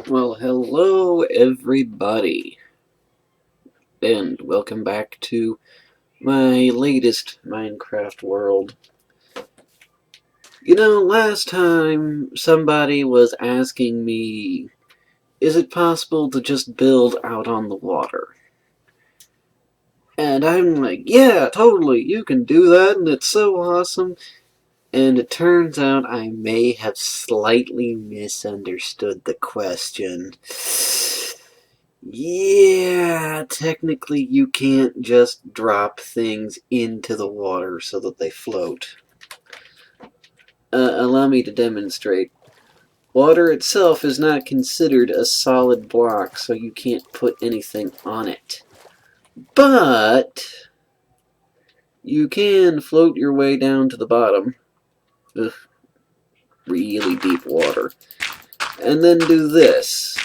Well, hello everybody, and welcome back to my latest Minecraft world. You know, last time somebody was asking me, is it possible to just build out on the water? And I'm like, yeah, totally, you can do that, and it's so awesome. And it turns out I may have slightly misunderstood the question. Yeah, technically you can't just drop things into the water so that they float. Allow me to demonstrate. Water itself is not considered a solid block, so you can't put anything on it. But you can float your way down to the bottom. Ugh, really deep water. And then do this.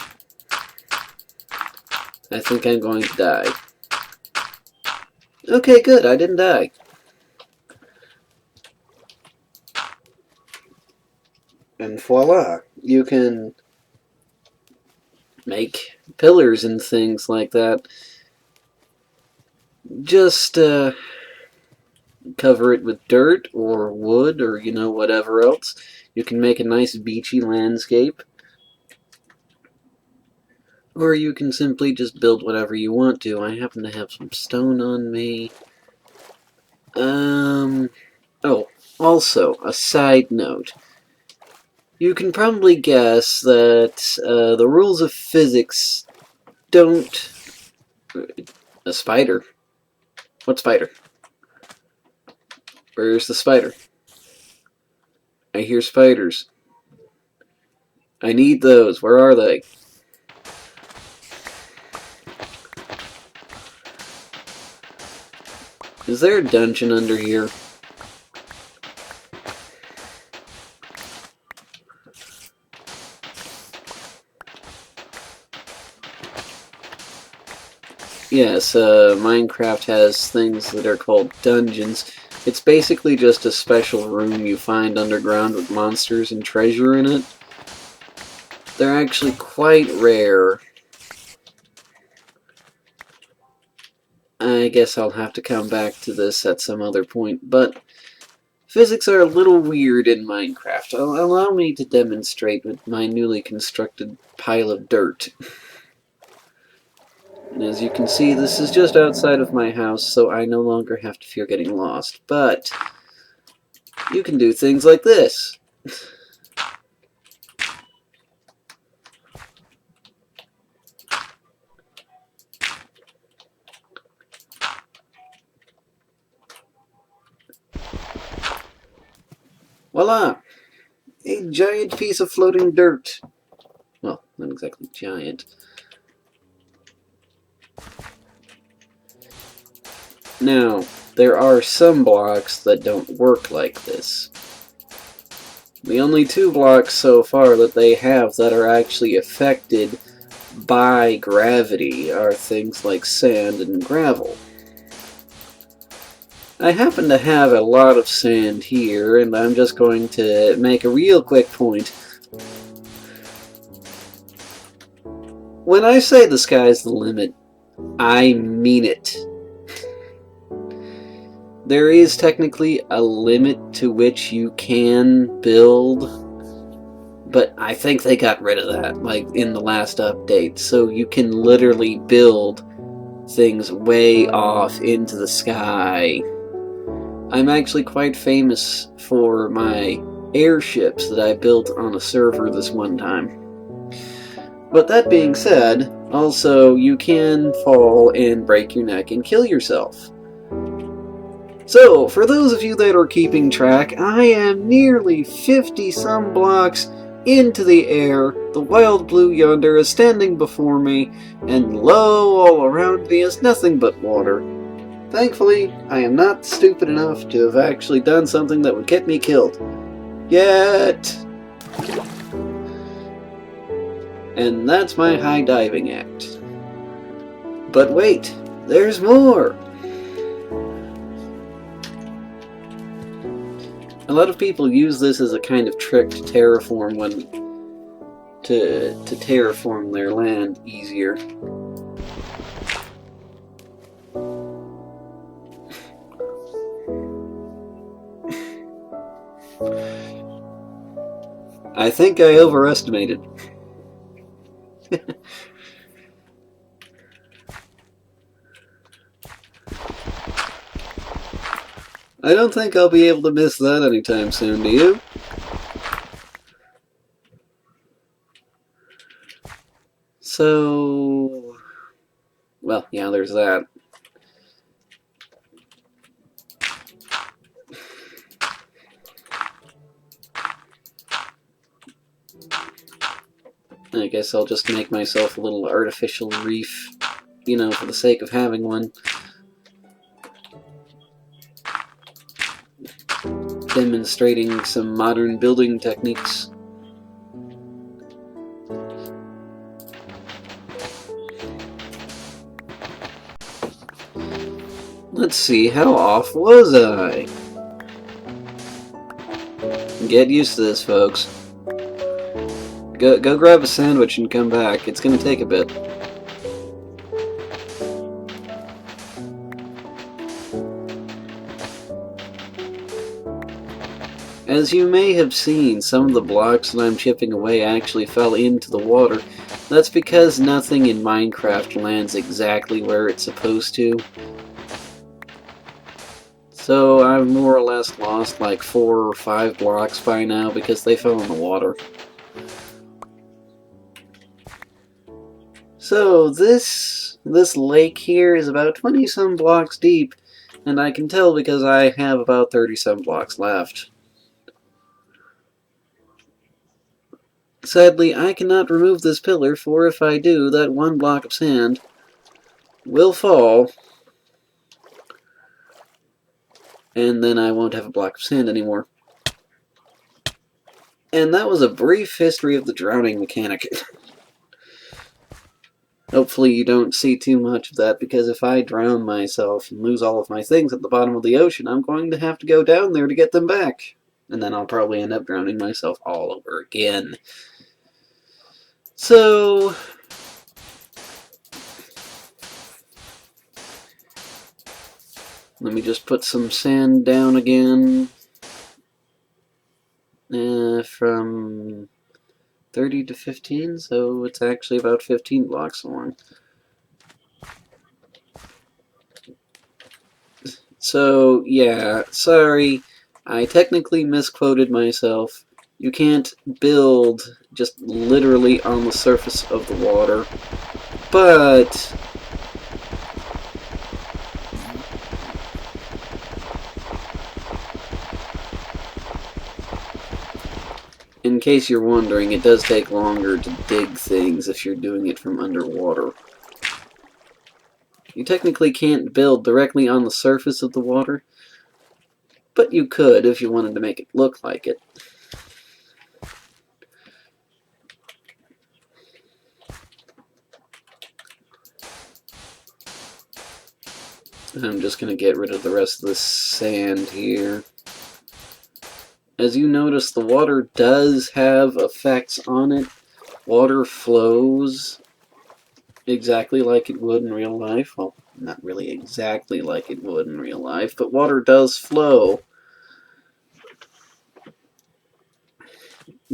I think I'm going to die. Okay, good, I didn't die. And voila, you can make pillars and things like that. Just cover it with dirt or wood or, you know, whatever else. You can make a nice beachy landscape. Or you can simply just build whatever you want to. I happen to have some stone on me. Oh, also, a side note. You can probably guess that the rules of physics don't... A spider? What spider? Where's the spider? I hear spiders. I need those. Where are they? Is there a dungeon under here? Yes, Minecraft has things that are called dungeons. It's basically just a special room you find underground with monsters and treasure in it. They're actually quite rare. I guess I'll have to come back to this at some other point, but physics are a little weird in Minecraft. Allow me to demonstrate with my newly constructed pile of dirt. And as you can see, this is just outside of my house, so I no longer have to fear getting lost. But you can do things like this. Voila! A giant piece of floating dirt. Well, not exactly giant. Now, there are some blocks that don't work like this. The only two blocks so far that they have that are actually affected by gravity are things like sand and gravel. I happen to have a lot of sand here, and I'm just going to make a real quick point. When I say the sky's the limit, I mean it. There is technically a limit to which you can build, but I think they got rid of that, like, in the last update, so you can literally build things way off into the sky. I'm actually quite famous for my airships that I built on a server this one time. But that being said, also, you can fall and break your neck and kill yourself. So, for those of you that are keeping track, I am nearly 50-some blocks into the air. The wild blue yonder is standing before me, and lo, all around me is nothing but water. Thankfully, I am not stupid enough to have actually done something that would get me killed. Yet! And that's my high diving act. But wait, there's more! A lot of people use this as a kind of trick to terraform when to terraform their land easier. I think I overestimated. I don't think I'll be able to miss that anytime soon, do you? So, well, yeah, there's that. I guess I'll just make myself a little artificial reef, you know, for the sake of having one. Demonstrating some modern building techniques. Let's see, how off was I? Get used to this, folks. Go grab a sandwich and come back. It's gonna take a bit. As you may have seen, some of the blocks that I'm chipping away actually fell into the water. That's because nothing in Minecraft lands exactly where it's supposed to. So I've more or less lost like 4 or 5 blocks by now because they fell in the water. So this lake here is about 20 some blocks deep, and I can tell because I have about 30 some blocks left. Sadly, I cannot remove this pillar, for if I do, that 1 block of sand will fall, and then I won't have a block of sand anymore. And that was a brief history of the drowning mechanic. Hopefully you don't see too much of that, because if I drown myself and lose all of my things at the bottom of the ocean, I'm going to have to go down there to get them back. And then I'll probably end up drowning myself all over again. So, let me just put some sand down again. From 30 to 15, so it's actually about 15 blocks long. So, yeah, sorry, I technically misquoted myself. You can't build just literally on the surface of the water, but in case you're wondering, it does take longer to dig things if you're doing it from underwater. You technically can't build directly on the surface of the water, but you could if you wanted to make it look like it. I'm just going to get rid of the rest of this sand here. As you notice, the water does have effects on it. Water flows exactly like it would in real life. Well, not really exactly like it would in real life, but water does flow.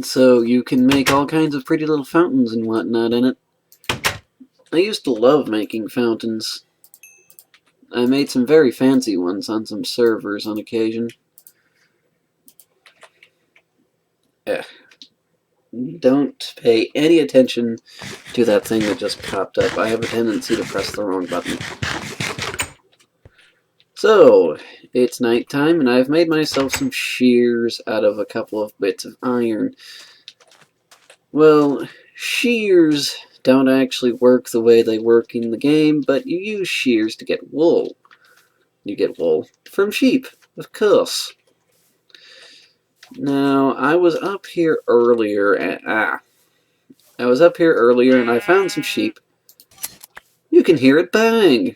So you can make all kinds of pretty little fountains and whatnot in it. I used to love making fountains. I made some very fancy ones on some servers on occasion. Don't pay any attention to that thing that just popped up. I have a tendency to press the wrong button. So, it's nighttime, and I've made myself some shears out of a couple of bits of iron. Well, shears don't actually work the way they work in the game, but you use shears to get wool. You get wool from sheep, of course. Now, I was up here earlier, and I found some sheep. You can hear it bang!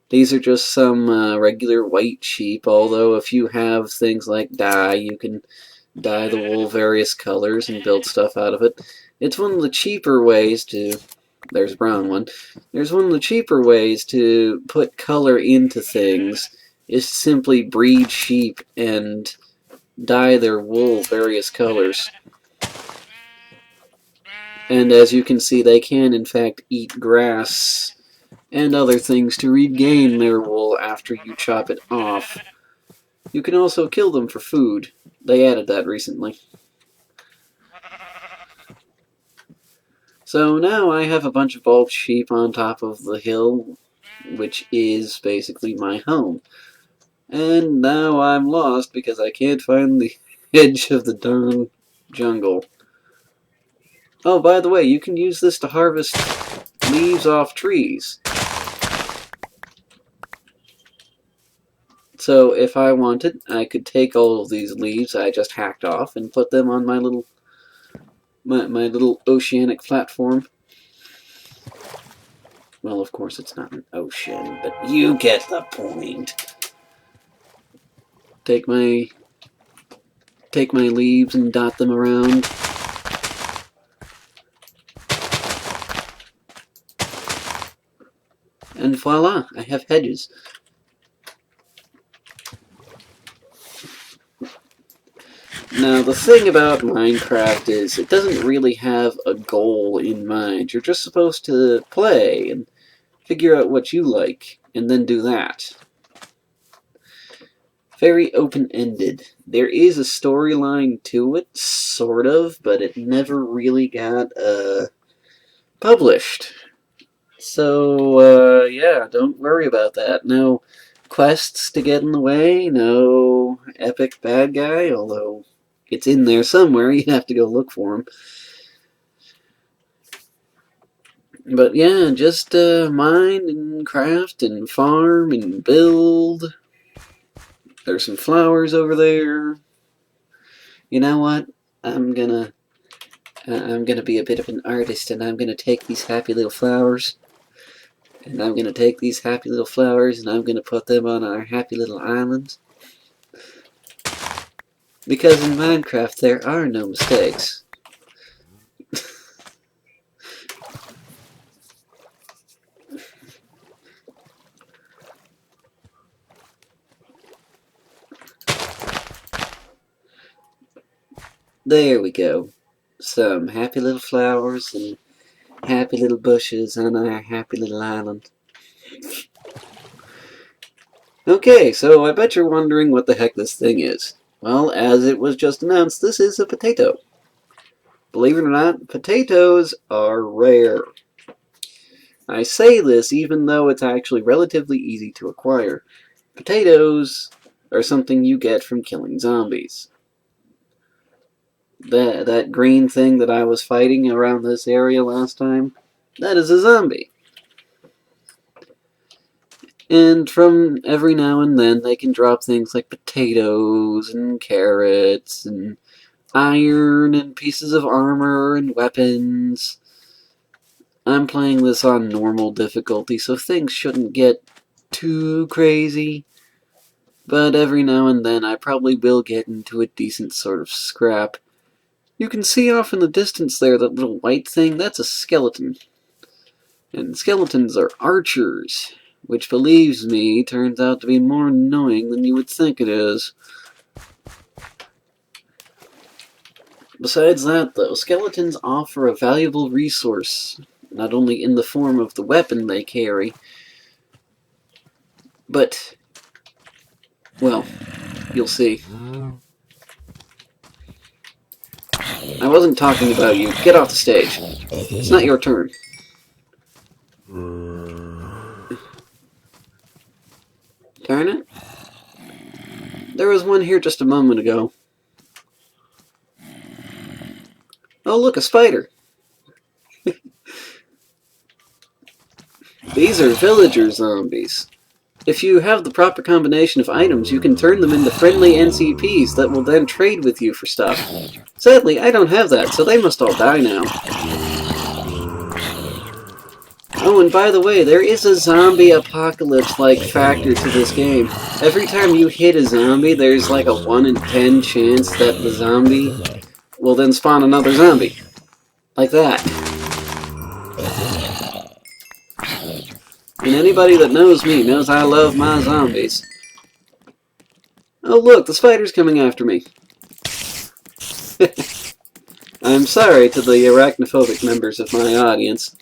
These are just some regular white sheep, although if you have things like dye, you can dye the wool various colors and build stuff out of it. It's one of the cheaper ways to... There's a brown one. There's one of the cheaper ways to put color into things is to simply breed sheep and dye their wool various colors. And as you can see, they can in fact eat grass and other things to regain their wool after you chop it off. You can also kill them for food. They added that recently. So now I have a bunch of bald sheep on top of the hill, which is basically my home. And now I'm lost because I can't find the edge of the darn jungle. Oh, by the way, you can use this to harvest leaves off trees. So if I wanted, I could take all of these leaves I just hacked off and put them on my little oceanic platform. Well, of course it's not an ocean, but you get the point. Take my leaves and dot them around. And voila, I have hedges. Now, the thing about Minecraft is it doesn't really have a goal in mind. You're just supposed to play and figure out what you like, and then do that. Very open-ended. There is a storyline to it, sort of, but it never really got published. So, yeah, don't worry about that. No quests to get in the way, no epic bad guy, although it's in there somewhere, you have to go look for him. But yeah, just mine and craft and farm and build. There's some flowers over there. You know what? I'm gonna be a bit of an artist, and I'm gonna take these happy little flowers, and I'm gonna take these happy little flowers, and I'm gonna put them on our happy little island. Because in Minecraft there are no mistakes. There we go. Some happy little flowers and happy little bushes on our happy little island. Okay, so I bet you're wondering what the heck this thing is. Well, as it was just announced, this is a potato. Believe it or not, potatoes are rare. I say this even though it's actually relatively easy to acquire. Potatoes are something you get from killing zombies. That green thing that I was fighting around this area last time, that is a zombie. And from every now and then they can drop things like potatoes and carrots and iron and pieces of armor and weapons. I'm playing this on normal difficulty, so things shouldn't get too crazy. But every now and then I probably will get into a decent sort of scrap. You can see off in the distance there, that little white thing, that's a skeleton. And skeletons are archers, which, believes me, turns out to be more annoying than you would think it is. Besides that, though, skeletons offer a valuable resource, not only in the form of the weapon they carry, but, well, you'll see. I wasn't talking about you. Get off the stage. It's not your turn. Darn it. There was one here just a moment ago. Oh, look, a spider. These are villager zombies. If you have the proper combination of items, you can turn them into friendly NCPs that will then trade with you for stuff. Sadly, I don't have that, so they must all die now. Oh, and by the way, there is a zombie apocalypse-like factor to this game. Every time you hit a zombie, there's like a 1 in 10 chance that the zombie will then spawn another zombie. Like that. And anybody that knows me knows I love my zombies. Oh look, the spider's coming after me. I'm sorry to the arachnophobic members of my audience.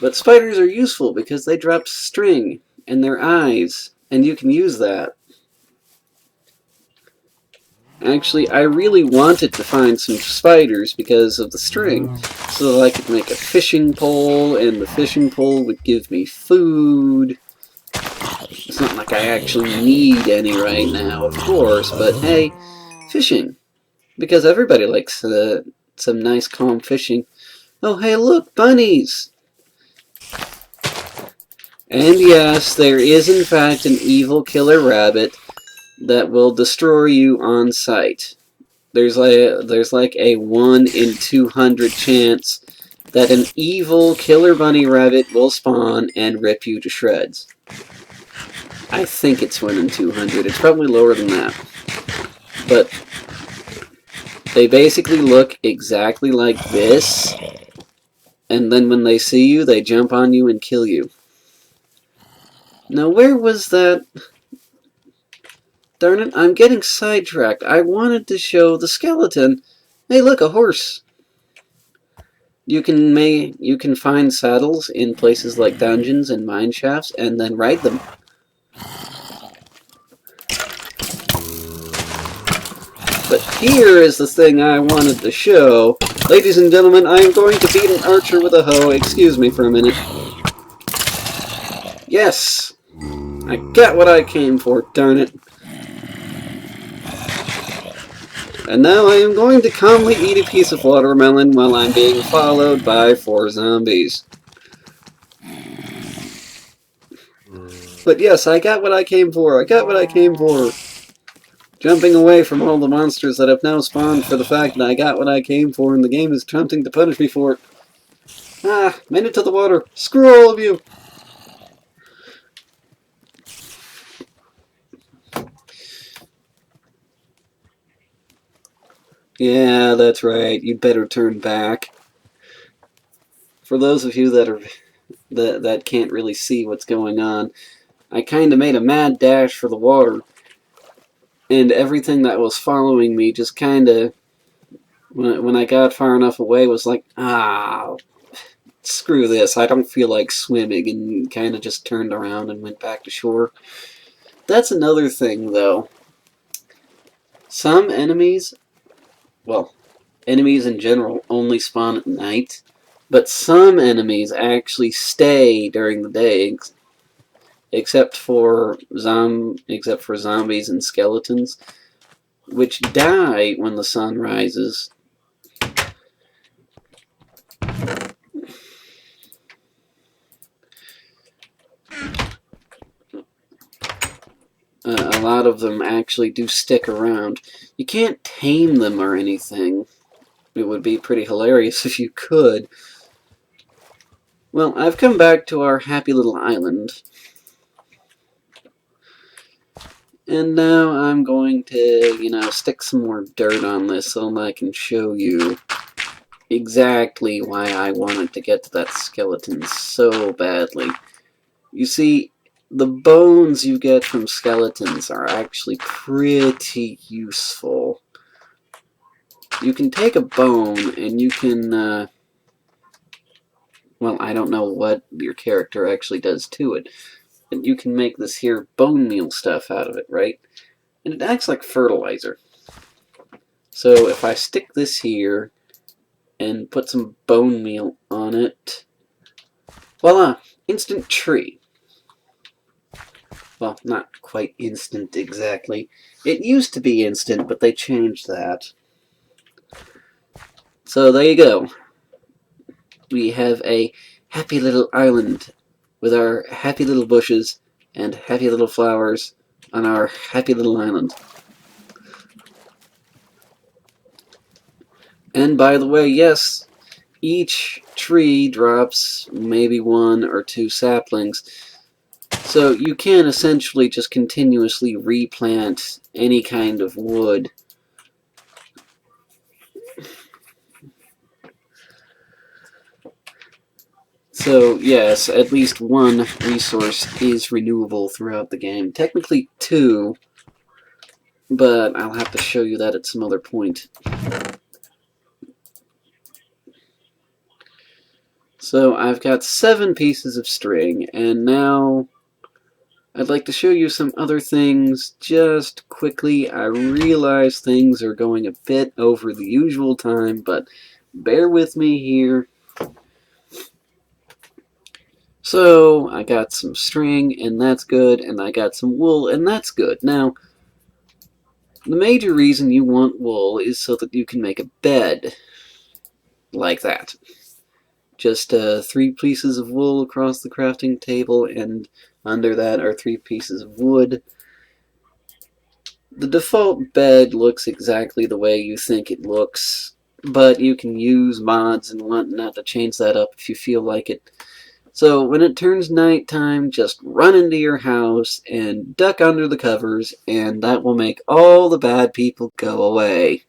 But spiders are useful because they drop string and their eyes, and you can use that. Actually, I really wanted to find some spiders because of the string, so that I could make a fishing pole, and the fishing pole would give me food. It's not like I actually need any right now, of course, but hey, fishing. Because everybody likes some nice, calm fishing. Oh, hey, look, bunnies! And yes, there is in fact an evil killer rabbit that will destroy you on sight. There's like a 1 in 200 chance that an evil killer bunny rabbit will spawn and rip you to shreds. I think it's 1 in 200. It's probably lower than that. But they basically look exactly like this, and then when they see you, they jump on you and kill you. Now, where was that? Darn it, I'm getting sidetracked. I wanted to show the skeleton. Hey, look, a horse. You can find saddles in places like dungeons and mine shafts and then ride them. But here is the thing I wanted to show. Ladies and gentlemen, I am going to beat an archer with a hoe. Excuse me for a minute. Yes! I got what I came for, darn it. And now I am going to calmly eat a piece of watermelon while I'm being followed by 4 zombies. But yes, I got what I came for. I got what I came for. Jumping away from all the monsters that have now spawned for the fact that I got what I came for and the game is attempting to punish me for it. Ah, made it to the water. Screw all of you. Yeah, that's right. You'd better turn back. For those of you that can't really see what's going on, I kind of made a mad dash for the water, and everything that was following me just kind of, when I got far enough away, was like, ah, screw this, I don't feel like swimming, and kind of just turned around and went back to shore. That's another thing, though. Some enemies, well, enemies in general only spawn at night, but some enemies actually stay during the day, except for zombies and skeletons, which die when the sun rises. A lot of them actually do stick around. You can't tame them or anything. It would be pretty hilarious if you could. Well, I've come back to our happy little island. And now I'm going to, stick some more dirt on this so I can show you exactly why I wanted to get to that skeleton so badly. You see, the bones you get from skeletons are actually pretty useful. You can take a bone and you can, well, I don't know what your character actually does to it, but you can make this here bone meal stuff out of it, right? And it acts like fertilizer. So if I stick this here and put some bone meal on it, voila, instant tree. Well, not quite instant exactly. It used to be instant, but they changed that. So there you go. We have a happy little island with our happy little bushes and happy little flowers on our happy little island. And by the way, yes, each tree drops maybe 1 or 2 saplings. So you can essentially just continuously replant any kind of wood. So yes, at least 1 resource is renewable throughout the game. Technically 2, but I'll have to show you that at some other point. So I've got 7 pieces of string, and now I'd like to show you some other things just quickly. I realize things are going a bit over the usual time, but bear with me here. So I got some string, and that's good, and I got some wool, and that's good. Now, the major reason you want wool is so that you can make a bed like that. Just 3 pieces of wool across the crafting table, and under that are 3 pieces of wood. The default bed looks exactly the way you think it looks, but you can use mods and whatnot to change that up if you feel like it. So when it turns nighttime, just run into your house and duck under the covers, and that will make all the bad people go away.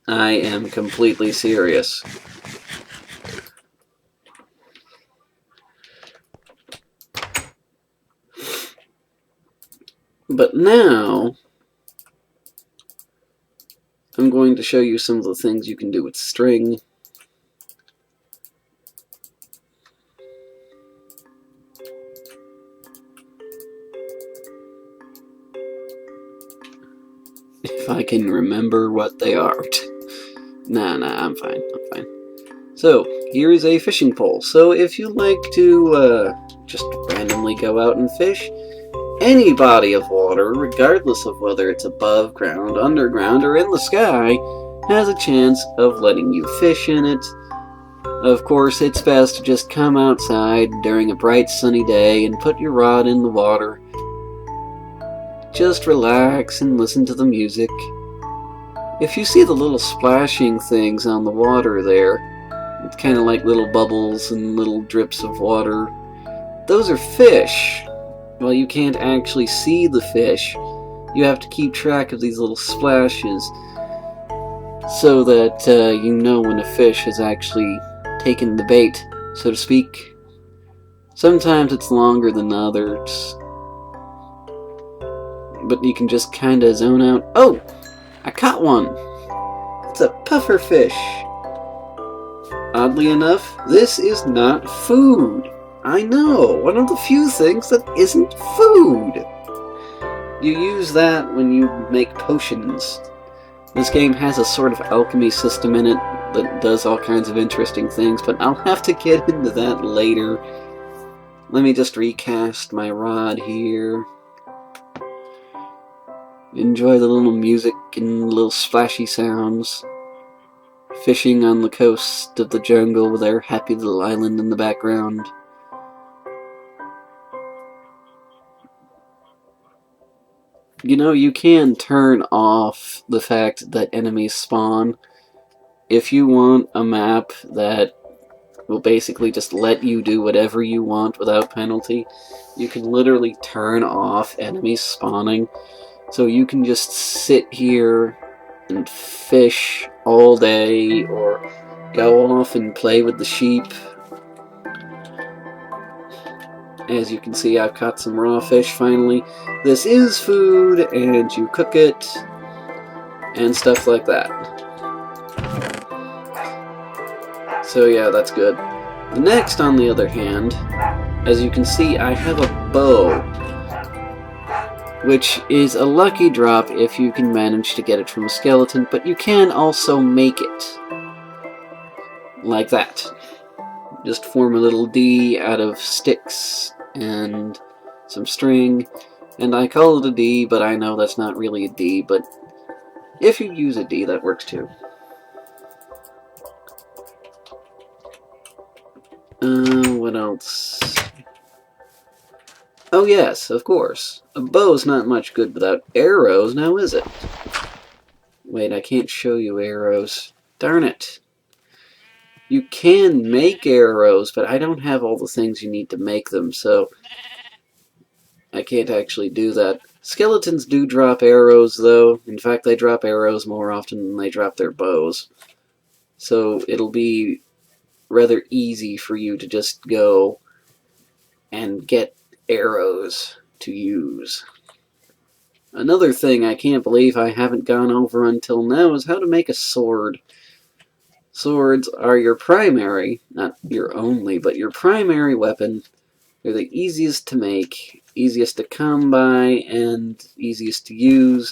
I am completely serious. But now, I'm going to show you some of the things you can do with string. If I can remember what they are. Nah, I'm fine. So, here is a fishing pole. So if you like to just randomly go out and fish, any body of water, regardless of whether it's above ground, underground, or in the sky, has a chance of letting you fish in it. Of course, it's best to just come outside during a bright sunny day and put your rod in the water. Just relax and listen to the music. If you see the little splashing things on the water there, it's kind of like little bubbles and little drips of water, those are fish. Well, you can't actually see the fish. You have to keep track of these little splashes so that you know when a fish has actually taken the bait, so to speak. Sometimes it's longer than others, but you can just kind of zone out. Oh! I caught one! It's a puffer fish! Oddly enough, this is not food. I know, one of the few things that isn't food. You use that when you make potions. This game has a sort of alchemy system in it that does all kinds of interesting things, but I'll have to get into that later. Let me just recast my rod here. Enjoy the little music and little splashy sounds. Fishing on the coast of the jungle with our happy little island in the background. You know, you can turn off the fact that enemies spawn. If you want a map that will basically just let you do whatever you want without penalty, you can literally turn off enemies spawning. So you can just sit here and fish all day, or go off and play with the sheep. As you can see, I've caught some raw fish finally. This is food, and you cook it, and stuff like that. So yeah, that's good. The next, on the other hand, as you can see, I have a bow, which is a lucky drop if you can manage to get it from a skeleton, but you can also make it. Like that. Just form a little D out of sticks and some string, and I call it a D, but I know that's not really a D, but if you use a D, that works too. What else? Oh yes, of course. A bow's not much good without arrows, now is it? Wait, I can't show you arrows. Darn it. You can make arrows, but I don't have all the things you need to make them, so I can't actually do that. Skeletons do drop arrows, though. In fact, they drop arrows more often than they drop their bows. So it'll be rather easy for you to just go and get arrows to use. Another thing I can't believe I haven't gone over until now is how to make a sword. Swords are your primary, not your only, but your primary weapon. They're the easiest to make, easiest to come by, and easiest to use.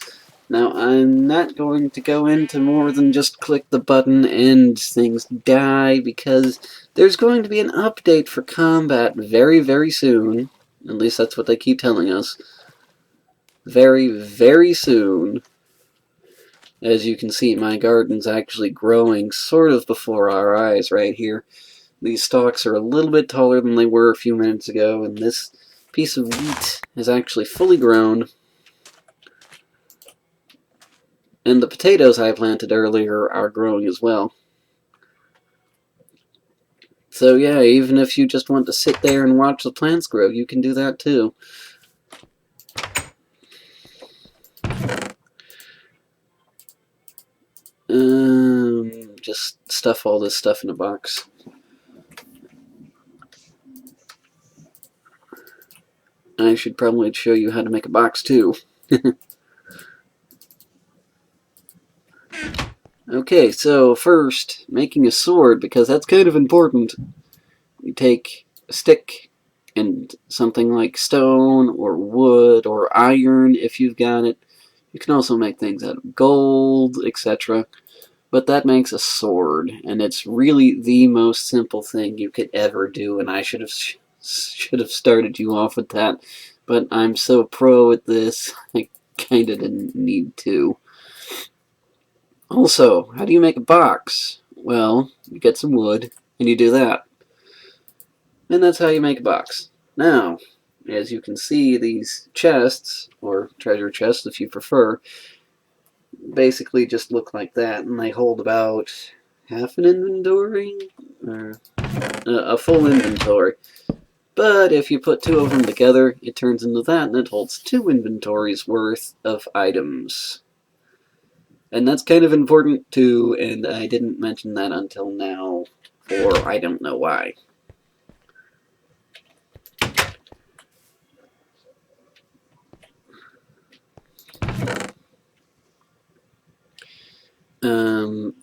Now, I'm not going to go into more than just click the button and things die, because there's going to be an update for combat very, very soon. At least that's what they keep telling us. Very, very soon. As you can see, my garden's actually growing sort of before our eyes right here. These stalks are a little bit taller than they were a few minutes ago, and this piece of wheat is actually fully grown. And the potatoes I planted earlier are growing as well. So yeah, even if you just want to sit there and watch the plants grow, you can do that too. Just stuff all this stuff in a box. I should probably show you how to make a box too. Okay, so first, making a sword, because that's kind of important. You take a stick and something like stone or wood or iron if you've got it. You can also make things out of gold, etc. But that makes a sword, and it's really the most simple thing you could ever do, and I should have started you off with that. But I'm so pro at this, I kinda didn't need to. Also, how do you make a box? Well, you get some wood, and you do that. And that's how you make a box. Now, as you can see, these chests, or treasure chests if you prefer, basically just look like that, and they hold about half an inventory, or a full inventory. But if you put two of them together, it turns into that, and it holds 2 inventories worth of items. And that's kind of important too, and I didn't mention that until now, or I don't know why.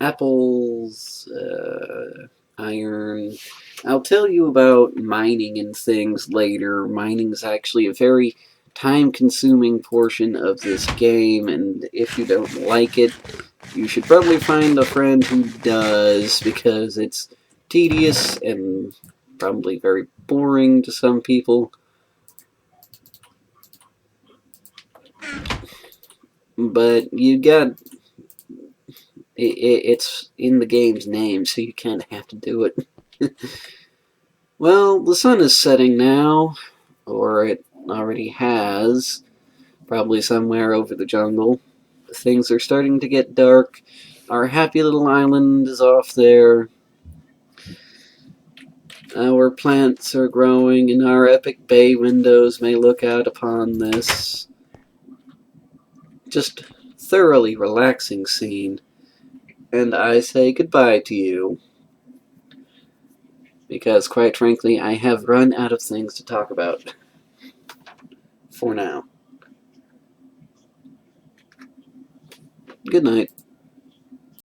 Apples, iron. I'll tell you about mining and things later. Mining is actually a very time-consuming portion of this game, and if you don't like it, you should probably find a friend who does, because it's tedious and probably very boring to some people. But you got... It's in the game's name, so you kind of have to do it. Well, the sun is setting now, or it already has, probably somewhere over the jungle. Things are starting to get dark. Our happy little island is off there. Our plants are growing, and our epic bay windows may look out upon this just thoroughly relaxing scene. And I say goodbye to you, because quite frankly, I have run out of things to talk about for now. Good night.